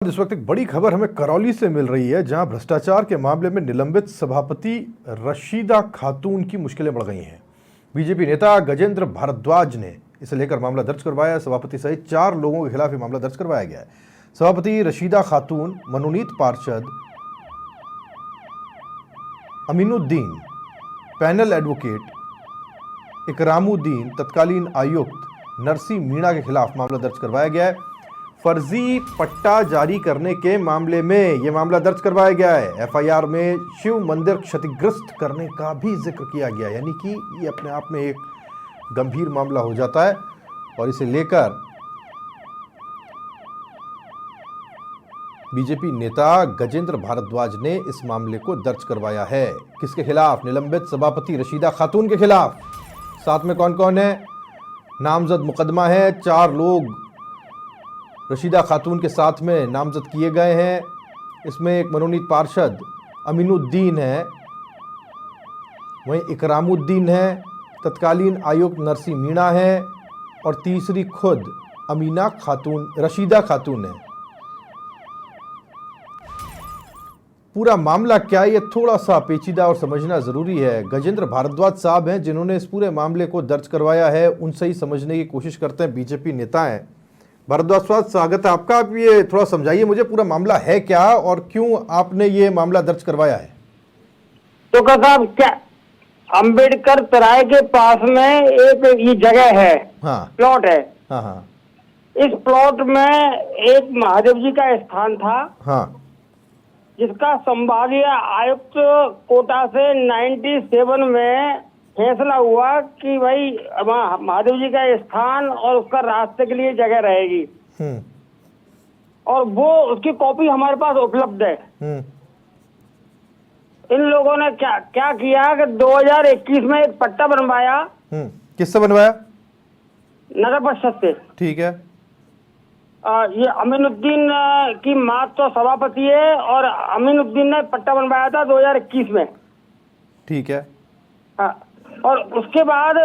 इस वक्त एक बड़ी खबर हमें करौली से मिल रही है, जहां भ्रष्टाचार के मामले में निलंबित सभापति रशीदा खातून की मुश्किलें बढ़ गई हैं। बीजेपी नेता गजेंद्र भारद्वाज ने इसे लेकर मामला दर्ज करवाया है। सभापति सहित 4 लोगों के खिलाफ ये मामला दर्ज करवाया गया है। सभापति रशीदा खातून, मनोनीत पार्षद अमीनुद्दीन, पैनल एडवोकेट इकरामुद्दीन, तत्कालीन आयुक्त नरसी मीणा के खिलाफ मामला दर्ज करवाया गया है। फर्जी पट्टा जारी करने के मामले में यह मामला दर्ज करवाया गया है। एफआईआर में शिव मंदिर क्षतिग्रस्त करने का भी जिक्र किया गया, यानी कि ये अपने आप में एक गंभीर मामला हो जाता है और इसे लेकर बीजेपी नेता गजेंद्र भारद्वाज ने इस मामले को दर्ज करवाया है। किसके खिलाफ? निलंबित सभापति रशीदा खातून के खिलाफ। साथ में कौन कौन है? नामजद मुकदमा है, 4 लोग रशीदा खातून के साथ में नामजद किए गए हैं। इसमें एक मनोनीत पार्षद अमीनुद्दीन है, वहीं इकरामुद्दीन है, तत्कालीन आयुक्त नरसी मीणा है और तीसरी खुद अमीना खातून, रशीदा खातून है। पूरा मामला क्या है, ये थोड़ा सा पेचीदा और समझना ज़रूरी है। गजेंद्र भारद्वाज साहब हैं जिन्होंने इस पूरे मामले को दर्ज करवाया है, उनसे ही समझने की कोशिश करते हैं। बीजेपी नेता हैं भारद्वाज साहब, स्वागत है आपका। आप ये थोड़ा समझाइए मुझे, पूरा मामला है क्या और क्यों आपने ये मामला दर्ज करवाया है? तो साहब, क्या अंबेडकर तराई के पास में एक ये जगह है, हाँ, प्लॉट है। हाँ हाँ, इस प्लॉट में एक महादेव जी का स्थान था, हाँ, जिसका संभागीय आयुक्त कोटा से 97 में फैसला हुआ कि भाई महादेव जी का स्थान और उसका रास्ते के लिए जगह रहेगी। और वो उसकी कॉपी हमारे पास उपलब्ध है। इन लोगों ने क्या किया कि 2021 में एक पट्टा बनवाया। किससे बनवाया? नगर परिषद से। ठीक है। ये अमीनुद्दीन की मां तो सभापति है और अमीनुद्दीन ने पट्टा बनवाया था 2021 में। ठीक है। हाँ, और उसके बाद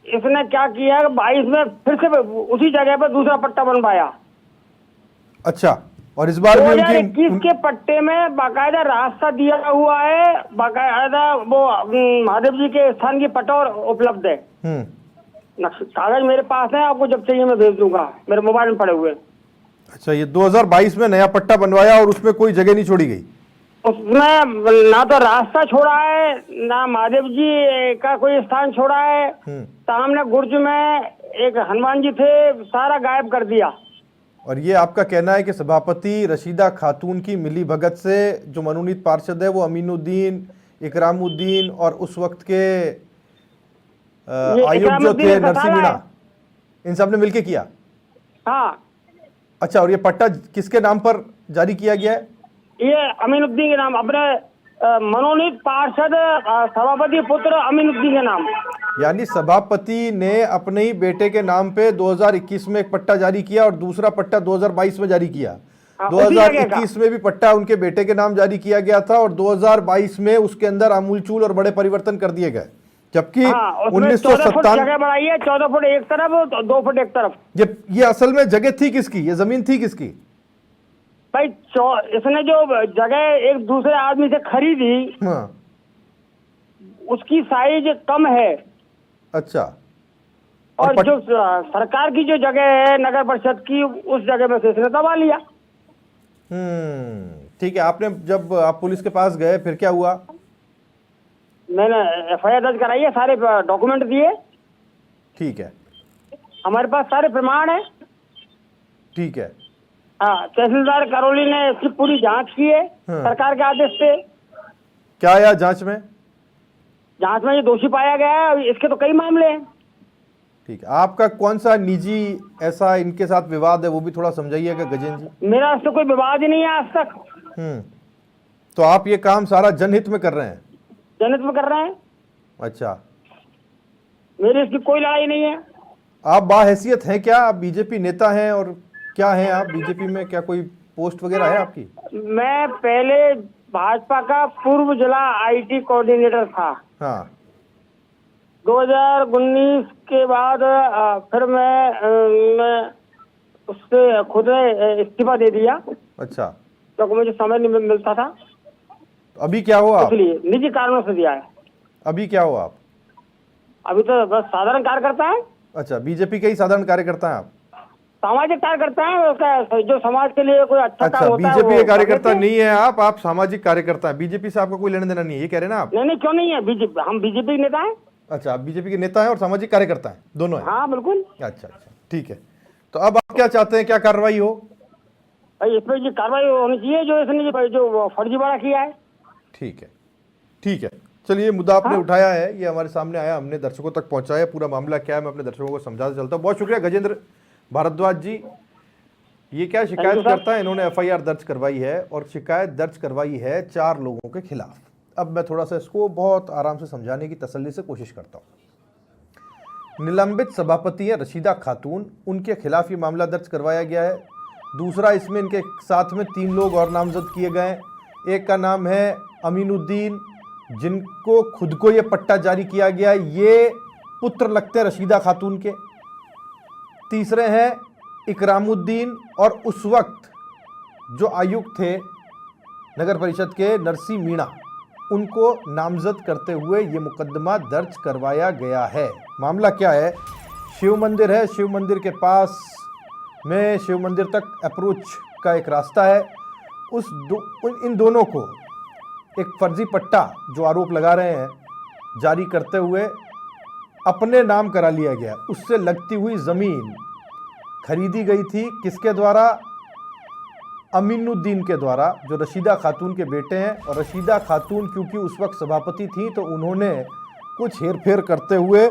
इसने क्या किया कि 22 में फिर से उसी जगह पर दूसरा पट्टा बनवाया। अच्छा, और इस बार 2021 के पट्टे में बाकायदा रास्ता दिया हुआ है, बाकायदा वो महादेव जी के स्थान की पट्टा और उपलब्ध है। कागज मेरे पास है, आपको जब चाहिए मैं भेज दूंगा, मेरे मोबाइल में पड़े हुए। अच्छा, ये 2022 में नया पट्टा बनवाया और उसमें कोई जगह नहीं छोड़ी गई? उसमें ना तो रास्ता छोड़ा है, ना महादेव जी का कोई स्थान छोड़ा है। सामने गुर्ज में एक हनुमान जी थे, सारा गायब कर दिया। और ये आपका कहना है कि सभापति रशीदा खातून की मिली भगत से जो मनोनीत पार्षद है वो अमीनुद्दीन, इकरामुद्दीन और उस वक्त के आयुक्त जो थे नरसी मीणा, इन सब ने मिलकर किया? हाँ। अच्छा, और ये पट्टा किसके नाम पर जारी किया गया है? ये अमीनुद्दीन के नाम, अपने मनोनीत पार्षद सभापति पुत्र अमीनुद्दीन के नाम। यानी सभापति ने अपने ही बेटे के नाम पे 2021 में एक पट्टा जारी किया और दूसरा पट्टा 2022 में जारी किया। 2021 में भी पट्टा उनके बेटे के नाम जारी किया गया था और 2022 में उसके अंदर आमूलचूल और बड़े परिवर्तन कर दिए गए, जबकि 1997 जगह बढ़ाई है, 14 फुट एक तरफ, 2 फुट एक तरफ। ये असल में जगह थी किसकी? ये जमीन थी किसकी भाई? इसने जो जगह एक दूसरे आदमी से खरीदी, हाँ, उसकी साइज कम है। अच्छा, और जो सरकार की जो जगह है नगर परिषद की, उस जगह में से इसने दबा लिया। ठीक है। आपने जब आप पुलिस के पास गए फिर क्या हुआ? मैंने एफआईआर दर्ज कराई है, सारे डॉक्यूमेंट दिए। ठीक है, हमारे पास सारे प्रमाण है। ठीक है। हाँ, तहसीलदार करौली ने इसकी पूरी जांच की है सरकार के आदेश से। क्या आया जांच में? जांच में ये दोषी पाया गया है। इसके तो कई मामले हैं। ठीक है। आपका कौन सा निजी ऐसा इनके साथ विवाद है, वो भी थोड़ा समझाइएगा गजेंद्र जी। मेरा इससे कोई विवाद ही नहीं है आज तक। तो आप ये काम सारा जनहित में कर रहे हैं? जनहित में कर रहे हैं। अच्छा, मेरी इसकी कोई लड़ाई नहीं है। आप बाहैसियत हैं क्या? आप बीजेपी नेता हैं और क्या हैं आप बीजेपी में? क्या कोई पोस्ट वगैरह है आपकी? मैं पहले भाजपा का पूर्व जिला आईटी कोऑर्डिनेटर था। हाँ। 2019 के बाद फिर मैं उससे खुद ने इस्तीफा दे दिया, अच्छा, क्योंकि मुझे समय नहीं मिलता था, अभी क्या हो आप? इसलिए निजी कारणों से दिया है। अभी क्या हो आप? अभी तो बस साधारण कार्यकर्ता है, अच्छा, बीजेपी के ही साधारण कार्यकर्ता हैं आप? सामाजिक कार्यकर्ता है, उसका जो समाज के लिए कोई अच्छा अच्छा, काम होता है बीजेपी वो के कर कार्यकर्ता लेते हैं। नहीं है आप सामाजिक कार्यकर्ता हैं। बीजेपी से आपका कोई लेना देना नहीं है, ये कह रहे हैं ना आप? नहीं क्यों नहीं है, बीजेपी, हम बीजेपी के नेता हैं। अच्छा, आप बीजेपी के नेता हैं और सामाजिक कार्यकर्ता हैं, दोनों हैं? हाँ बिल्कुल। अच्छा अच्छा, ठीक है। तो अब आप क्या चाहते हैं, क्या कार्रवाई हो? भाई इस पर ये कार्रवाई होनी चाहिए, जो इसने जो फर्जीवाड़ा किया है। ठीक है, ठीक है, चलिए, ये मुद्दा आपने हाँ? उठाया है, ये हमारे सामने आया, हमने दर्शकों तक पहुंचाया। पूरा मामला क्या है मैं अपने दर्शकों को समझाते चलता हूँ। बहुत शुक्रिया गजेंद्र भारद्वाज जी। ये क्या शिकायत करता है, इन्होंने एफआईआर दर्ज करवाई है और शिकायत दर्ज करवाई है 4 लोगों के खिलाफ। अब मैं थोड़ा सा इसको बहुत आराम से समझाने की तसल्ली से कोशिश करता हूँ। निलंबित सभापति है रशीदा खातून, उनके खिलाफ ये मामला दर्ज करवाया गया है। दूसरा, इसमें इनके साथ में 3 लोग और नामजद किए गए हैं। एक का नाम है अमीनुद्दीन, जिनको खुद को ये पट्टा जारी किया गया, ये पुत्र लगते हैं रशीदा खातून के। तीसरे हैं इकरामुद्दीन, और उस वक्त जो आयुक्त थे नगर परिषद के नरसी मीणा, उनको नामजद करते हुए ये मुकदमा दर्ज करवाया गया है। मामला क्या है, शिव मंदिर है, शिव मंदिर के पास में शिव मंदिर तक अप्रोच का एक रास्ता है। इन दोनों को एक फर्जी पट्टा, जो आरोप लगा रहे हैं, जारी करते हुए अपने नाम करा लिया गया। उससे लगती हुई ज़मीन खरीदी गई थी, किसके द्वारा? अमीनुद्दीन के द्वारा, जो रशीदा खातून के बेटे हैं। और रशीदा खातून क्योंकि उस वक्त सभापति थी, तो उन्होंने कुछ हेरफेर करते हुए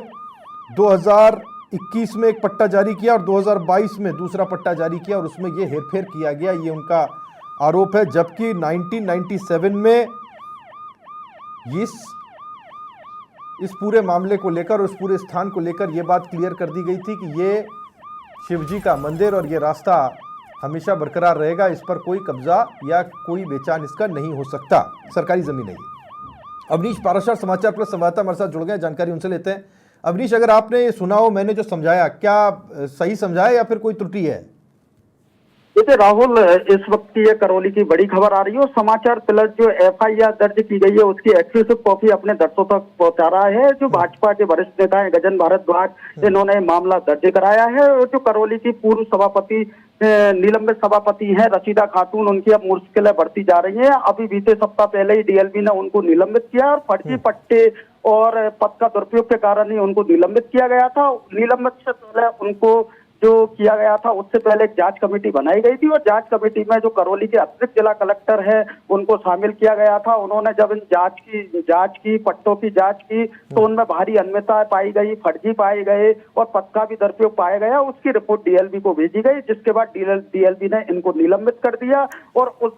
2021 में एक पट्टा जारी किया और 2022 में दूसरा पट्टा जारी किया, और उसमें ये हेरफेर किया गया, ये उनका आरोप है। जबकि 1997 में इस पूरे मामले को लेकर और उस पूरे स्थान को लेकर यह बात क्लियर कर दी गई थी कि ये शिवजी का मंदिर और ये रास्ता हमेशा बरकरार रहेगा, इस पर कोई कब्जा या कोई बेचान इसका नहीं हो सकता, सरकारी जमीन है ये। अवनीश पाराशर समाचार प्लस संवाददाता हमारे साथ जुड़ गए, जानकारी उनसे लेते हैं। अवनीश, अगर आपने ये सुना हो, मैंने जो समझाया, क्या सही समझाया या फिर कोई त्रुटि है? देखिए राहुल, इस वक्त की ये करौली की बड़ी खबर आ रही है और समाचार प्लस जो एफआईआर दर्ज की गई है उसकी एक्सक्लूसिव कॉपी अपने दर्शकों तक पहुंचा रहा है। जो भाजपा के वरिष्ठ नेता है गजेंद्र भारद्वाज, इन्होंने मामला दर्ज कराया है। और जो करौली की पूर्व सभापति, निलंबित सभापति हैं रशीदा खातून, उनकी अब मुश्किलें बढ़ती जा रही है। अभी बीते सप्ताह पहले ही डीएलबी ने उनको निलंबित किया और फर्जी पट्टे और पद का दुरुपयोग के कारण ही उनको निलंबित किया गया था। निलंबित से पहले उनको जो किया गया था, उससे पहले एक जांच कमेटी बनाई गई थी और जांच कमेटी में जो करौली के अतिरिक्त जिला कलेक्टर है उनको शामिल किया गया था। उन्होंने जब इन जांच की पट्टों की जांच की, तो उनमें भारी अनियमितता पाई गई, फर्जी पाए गए और पद का भी दुरुपयोग पाया गया। उसकी रिपोर्ट डीएलबी को भेजी गई, जिसके बाद डीएलबी ने इनको निलंबित कर दिया और उस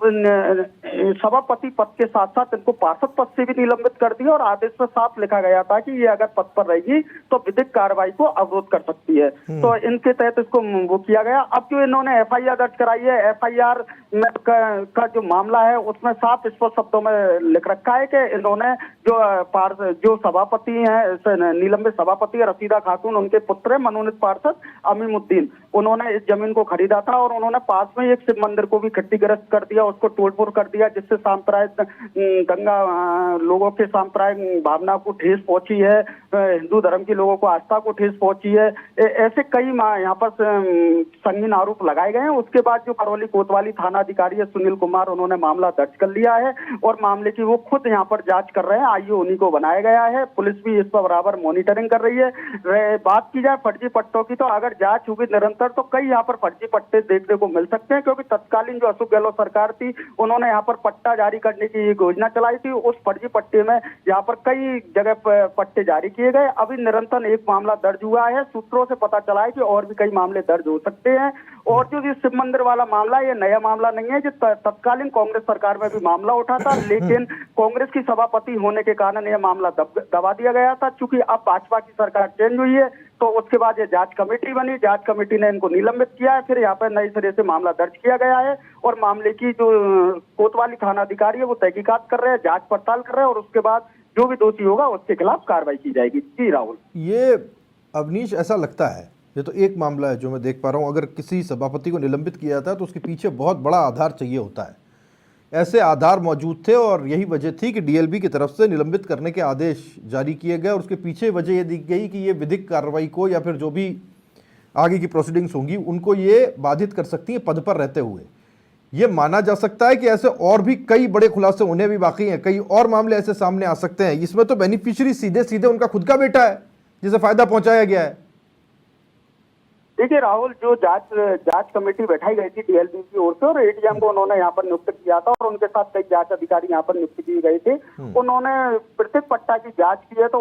सभापति पद के साथ साथ इनको पार्षद पद से भी निलंबित कर दिया। और आदेश में साफ लिखा गया था कि ये अगर पद पर रहेगी तो विधिक कार्रवाई को अवरोध कर सकती है। तो इनके तहत इसको वो किया गया। अब जो इन्होंने एफआईआर दर्ज कराई है, एफआईआर का जो मामला है उसमें साफ स्पष्ट शब्दों में लिख रखा है कि इन्होंने जो सभापति हैं, निलंबित सभापति रशीदा खातून, उनके पुत्र मनोनीत पार्षद अमीमुद्दीन, उन्होंने इस जमीन को खरीदा था और उन्होंने पास में एक शिव मंदिर को भी क्षतिग्रस्त कर दिया, उसको तोड़फोड़ कर दिया, जिससे सांप्रदायिक गंगा लोगों के सांप्रदायिक भावना को ठेस पहुंची है, हिंदू धर्म के लोगों को आस्था को ठेस पहुंची है। ऐसे कई यहाँ पर संगीन आरोप लगाए गए हैं। उसके बाद जो करौली कोतवाली थाना अधिकारी है सुनील कुमार, उन्होंने मामला दर्ज कर लिया है और मामले की वो खुद यहाँ पर जांच कर रहे हैं। आईओ उन्हीं को बनाया गया है। पुलिस भी इस पर बराबर मॉनिटरिंग कर रही है। बात की जाए फर्जी पट्टों की, तो अगर जांच होगी निरंतर तो कई यहाँ पर फर्जी पट्टे देखने को मिल सकते हैं, क्योंकि तत्कालीन जो अशोक गहलोत सरकार थी उन्होंने यहाँ पर पट्टा जारी करने की योजना चलाई थी। उस फर्जी पट्टे में यहाँ पर कई जगह पट्टे जारी किए गए। अभी निरंतर एक मामला दर्ज हुआ है। सूत्रों से पता चला है कि और भी कई मामले दर्ज हो सकते हैं। और जो शिव मंदिर वाला मामला, ये नया मामला नहीं है, जो तत्कालीन कांग्रेस सरकार में भी मामला उठा था, लेकिन कांग्रेस की सभापति होने के कारण यह मामला दबा दिया गया था। चूंकि अब भाजपा की सरकार चेंज हुई है, तो उसके बाद ये जांच कमेटी बनी, जांच कमेटी ने इनको निलंबित किया है। फिर यहाँ पर नए सिरे से मामला दर्ज किया गया है और मामले की जो कोतवाली थाना अधिकारी है वो तहकीकात कर रहे हैं, जांच पड़ताल कर रहे हैं और उसके बाद जो भी दोषी होगा उसके खिलाफ कार्रवाई की जाएगी। जी राहुल, ये अवनीश ऐसा लगता है ये तो एक मामला है जो मैं देख पा रहा हूँ। अगर किसी सभापति को निलंबित किया जाता है तो उसके पीछे बहुत बड़ा आधार चाहिए होता है। ऐसे आधार मौजूद थे और यही वजह थी कि डीएलबी की तरफ से निलंबित करने के आदेश जारी किए गए और उसके पीछे वजह ये दी गई कि ये विधिक कार्रवाई को या फिर जो भी आगे की प्रोसीडिंग्स होंगी उनको ये बाधित कर सकती है पद पर रहते हुए। ये माना जा सकता है कि ऐसे और भी कई बड़े खुलासे होने भी बाकी हैं, कई और मामले ऐसे सामने आ सकते हैं। इसमें तो बेनिफिशियरी सीधे सीधे उनका खुद का बेटा है जिसे फायदा पहुंचाया गया है। देखिए राहुल, जो जांच कमेटी बैठाई गई थी डीएलबी की ओर से और एडीएम को उन्होंने यहाँ पर नियुक्त किया था और उनके साथ कई जांच अधिकारी यहाँ पर नियुक्त किए गए थे। उन्होंने प्रत्येक पट्टा की जांच की है, तो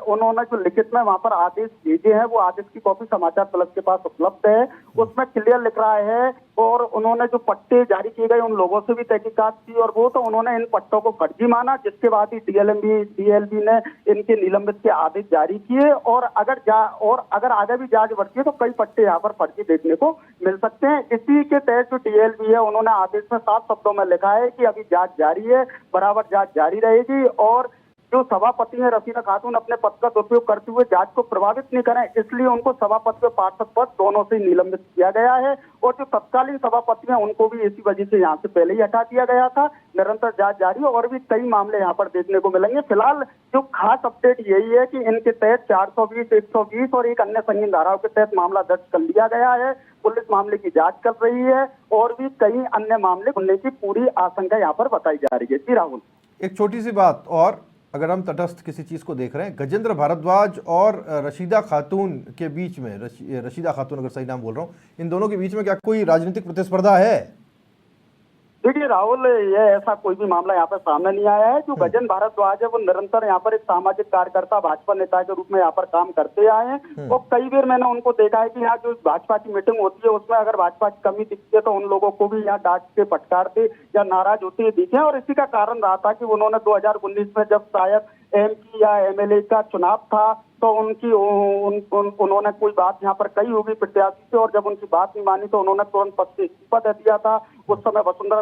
उन्होंने जो लिखित में वहाँ पर आदेश भेजे हैं वो आदेश की कॉपी समाचार प्लस के पास उपलब्ध है। उसमें क्लियर लिख रहा है और उन्होंने जो पट्टे जारी किए गए उन लोगों से भी तहकीकात की और वो तो उन्होंने इन पट्टों को फर्जी माना, जिसके बाद ही डीएलबी ने इनके निलंबित के आदेश जारी किए। और अगर आगे भी जांच बढ़ती है तो कई पट्टे यहाँ पर फर्जी देखने को मिल सकते हैं। इसी के तहत जो डीएलबी है उन्होंने आदेश में साफ शब्दों में लिखा है कि अभी जांच जारी है, बराबर जांच जारी रहेगी और जो सभापति है रसीदा खातून अपने पद का दुरुपयोग करते हुए जांच को प्रभावित नहीं करें, इसलिए उनको सभापति और पार्षद पद दोनों से निलंबित किया गया है। और जो तत्कालीन सभापति हैं उनको भी इसी वजह से यहाँ से पहले ही हटा दिया गया था। निरंतर जांच जारी और भी कई मामले यहाँ पर देखने को मिलेंगे। फिलहाल जो खास अपडेट यही है कि इनके तहत 420, 120 और एक अन्य संगीन धाराओं के तहत मामला दर्ज कर लिया गया है। पुलिस मामले की जांच कर रही है और भी कई अन्य मामले खुलने की पूरी आशंका यहाँ पर बताई जा रही है। जी राहुल, एक छोटी सी बात और, अगर हम तटस्थ किसी चीज को देख रहे हैं, गजेंद्र भारद्वाज और रशीदा खातून के बीच में, रशीदा खातून अगर सही नाम बोल रहा हूं, इन दोनों के बीच में क्या कोई राजनीतिक प्रतिस्पर्धा है? देखिए राहुल, ये ऐसा कोई भी मामला यहाँ पर सामने नहीं आया है। जो गजेंद्र भारद्वाज है वो निरंतर यहाँ पर एक सामाजिक कार्यकर्ता, भाजपा नेता के रूप में यहाँ पर काम करते आए हैं और कई बार मैंने उनको देखा है कि यहाँ जो भाजपा की मीटिंग होती है उसमें अगर भाजपा की कमी दिखती है तो उन लोगों को भी यहाँ डांट के फटकारते या नाराज होते हुए दिखे। और इसी का कारण रहा था कि उन्होंने 2019 में जब शायद एमपी या एमएलए का चुनाव था तो उन्होंने कोई बात यहाँ पर कही होगी प्रत्याशी से और जब उनकी बात नहीं मानी तो उन्होंने तुरंत पद से इस्तीफा दे दिया था। उस समय वसुंधरा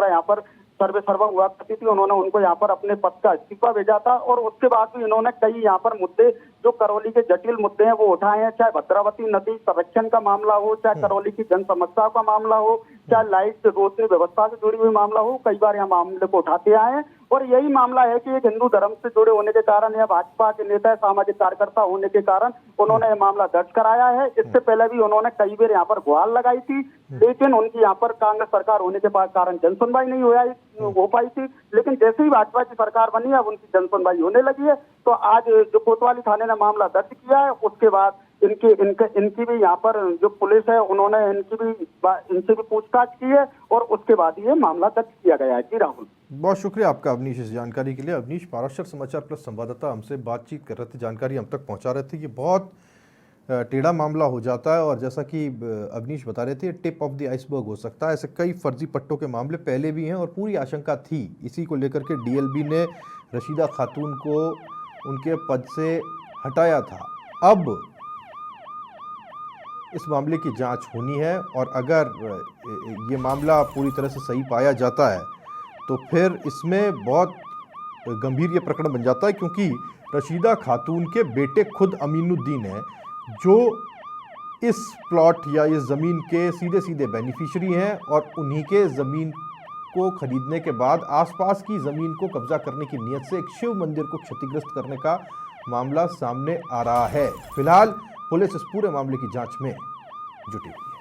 यहाँ पर सर्वे हुआ करती थी, उन्होंने उनको यहाँ पर अपने पद का इस्तीफा भेजा था। और उसके बाद भी इन्होंने कई यहाँ पर मुद्दे जो करौली के जटिल मुद्दे हैं वो उठाए हैं, चाहे भद्रावती नदी संरक्षण का मामला हो, चाहे करौली की जन समस्याओं का मामला हो, चाहे लाइट रोशनी व्यवस्था से जुड़ी हुई मामला हो, कई बार यहाँ मामले को उठाते आए हैं। और यही मामला है कि एक हिंदू धर्म से जुड़े होने के कारण या भाजपा के नेता सामाजिक कार्यकर्ता होने के कारण उन्होंने ये मामला दर्ज कराया है। इससे पहले भी उन्होंने कई बार यहाँ पर गुहार लगाई थी, लेकिन उनकी यहाँ पर कांग्रेस सरकार होने के कारण जन सुनवाई नहीं हो पाई थी। लेकिन जैसे ही भाजपा की सरकार बनी है अब उनकी जन सुनवाई होने लगी है। तो आज जो कोतवाली थाने ने मामला दर्ज किया है उसके बाद इनकी भी यहाँ पर जो पुलिस है उन्होंने इनसे भी पूछताछ की है और उसके बाद ये मामला दर्ज किया गया है। जी राहुल, बहुत शुक्रिया आपका अवनीश इस जानकारी के लिए। अवनीश पाराशर, समाचार प्लस संवाददाता, हमसे बातचीत कर रहे थे, जानकारी हम तक पहुंचा रहे थे। ये बहुत टेढ़ा मामला हो जाता है और जैसा कि अवनीश बता रहे थे टिप ऑफ द आइसबर्ग हो सकता है। ऐसे कई फर्जी पट्टों के मामले पहले भी हैं और पूरी आशंका थी इसी को लेकर के डीएलबी ने रशीदा खातून को उनके पद से हटाया था। अब इस मामले की जांच होनी है और अगर ये मामला पूरी तरह से सही पाया जाता है तो फिर इसमें बहुत गंभीर ये प्रकरण बन जाता है, क्योंकि रशीदा खातून के बेटे खुद अमीनुद्दीन हैं जो इस प्लॉट या इस ज़मीन के सीधे सीधे बेनिफिशियरी हैं और उन्हीं के ज़मीन को खरीदने के बाद आसपास की ज़मीन को कब्जा करने की नीयत से एक शिव मंदिर को क्षतिग्रस्त करने का मामला सामने आ रहा है। फिलहाल पुलिस इस पूरे मामले की जांच में जुटी हुई है।